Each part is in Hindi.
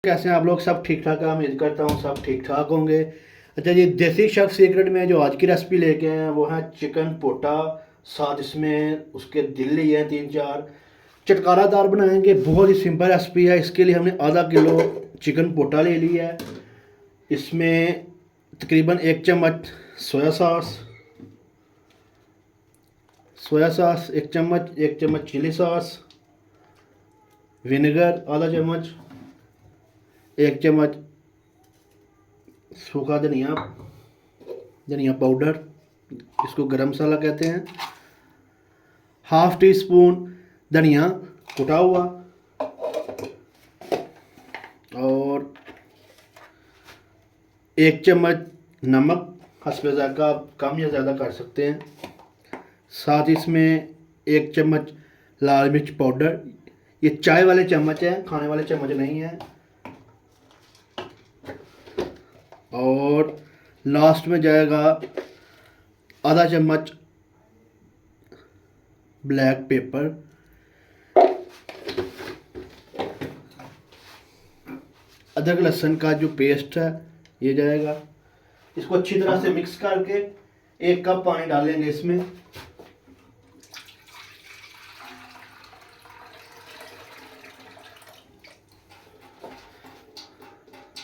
कैसे हैं आप लोग? सब ठीक ठाक है, उम्मीद करता हूँ सब ठीक ठाक होंगे। अच्छा जी, देसी शेफ सीक्रेट में जो आज की रेसिपी लेके आए हैं वो है चिकन पोटा। साथ इसमें उसके दिल लिए हैं 3-4। चटकारादार बनाएंगे, बहुत ही सिंपल रेसिपी है। इसके लिए हमने आधा किलो चिकन पोटा ले लिया है। इसमें तकरीबन 1 चम्मच सोया सॉस, 1 चम्मच, 1 चम्मच चिली सॉस, विनेगर आधा चम्मच, 1 चम्मच सूखा धनिया, धनिया पाउडर, इसको गरम मसाला कहते हैं, हाफ टी स्पून धनिया कुटा हुआ, और 1 चम्मच नमक, हस्बे ज़ायक़ा, आप कम या ज़्यादा कर सकते हैं। साथ इसमें 1 चम्मच लाल मिर्च पाउडर, ये चाय वाले चम्मच हैं, खाने वाले चम्मच नहीं है। और लास्ट में जाएगा आधा चम्मच ब्लैक पेपर। अदरक लहसुन का जो पेस्ट है ये जाएगा। इसको अच्छी तरह से मिक्स करके 1 कप पानी डालेंगे इसमें।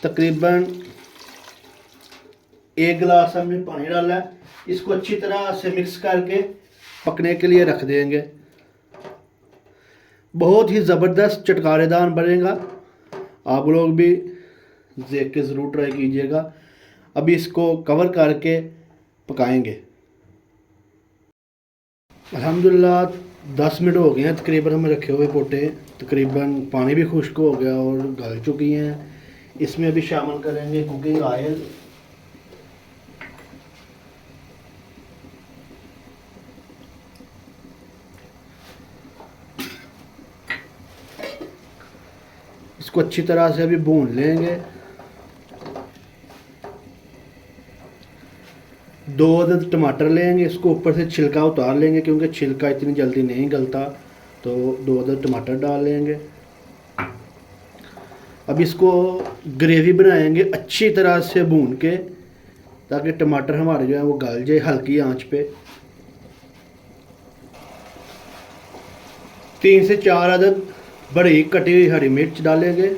तकरीबन 1 गिलास हमने पानी डाला है। इसको अच्छी तरह से मिक्स करके पकने के लिए रख देंगे। बहुत ही ज़बरदस्त चटकारेदार बनेगा, आप लोग भी देख के ज़रूर ट्राई कीजिएगा। अभी इसको कवर करके पकाएंगे। अल्हम्दुलिल्लाह 10 मिनट हो गए हैं तकरीबन हमें रखे हुए पोटे। तकरीबन पानी भी खुश्क हो गया और गल चुकी हैं। इसमें अभी शामिल करेंगे कुकिंग ऑयल, इसको अच्छी तरह से अभी भून लेंगे। 2 अदद टमाटर लेंगे, इसको ऊपर से छिलका उतार लेंगे क्योंकि छिलका इतनी जल्दी नहीं गलता, तो 2 अदद टमाटर डाल लेंगे। अब इसको ग्रेवी बनाएंगे अच्छी तरह से भून के, ताकि टमाटर हमारे जो है वो गल जाए हल्की आंच पे। 3 से 4 अदद बड़ी कटी हुई हरी मिर्च डालेंगे।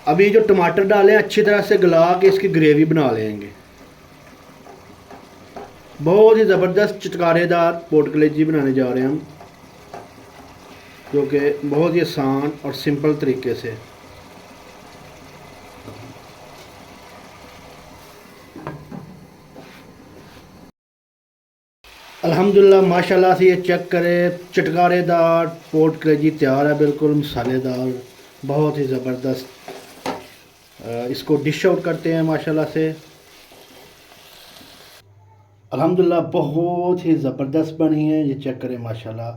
अभी जो टमाटर डाले अच्छी तरह से गला के इसकी ग्रेवी बना लेंगे। बहुत ही ज़बरदस्त चटकारेदार पोट कलेजी बनाने जा रहे हैं हम, जो कि बहुत ही आसान और सिंपल तरीके से। अल्हम्दुलिल्लाह माशाल्लाह से ये चेक करें, चटकारेदार पोट कलेजी तैयार है, बिल्कुल मसालेदार, बहुत ही ज़बरदस्त। इसको डिश आउट करते हैं माशाल्लाह से। अल्हम्दुलिल्लाह बहुत ही ज़बरदस्त बनी है, ये चेक करें माशाल्लाह।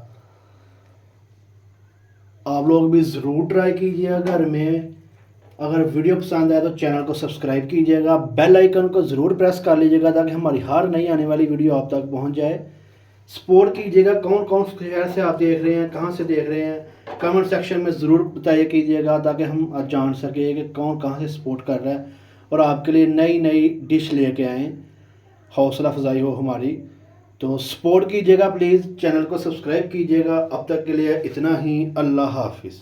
आप लोग भी ज़रूर ट्राई कीजिएगा घर में। अगर वीडियो पसंद आए तो चैनल को सब्सक्राइब कीजिएगा, बेल आइकन को ज़रूर प्रेस कर लीजिएगा ताकि हमारी हर नई आने वाली वीडियो आप तक पहुंच जाए। सपोर्ट कीजिएगा। कौन कौन शहर से आप देख रहे हैं, कहां से देख रहे हैं, कमेंट सेक्शन में ज़रूर बताइए कीजिएगा ताकि हम जान सकें कि कौन कहां से सपोर्ट कर रहा है और आपके लिए नई नई डिश लेके आएँ, हौसला अफजाई हो हमारी। तो सपोर्ट कीजिएगा प्लीज़, चैनल को सब्सक्राइब कीजिएगा। अब तक के लिए इतना ही, अल्लाह हाफिज़।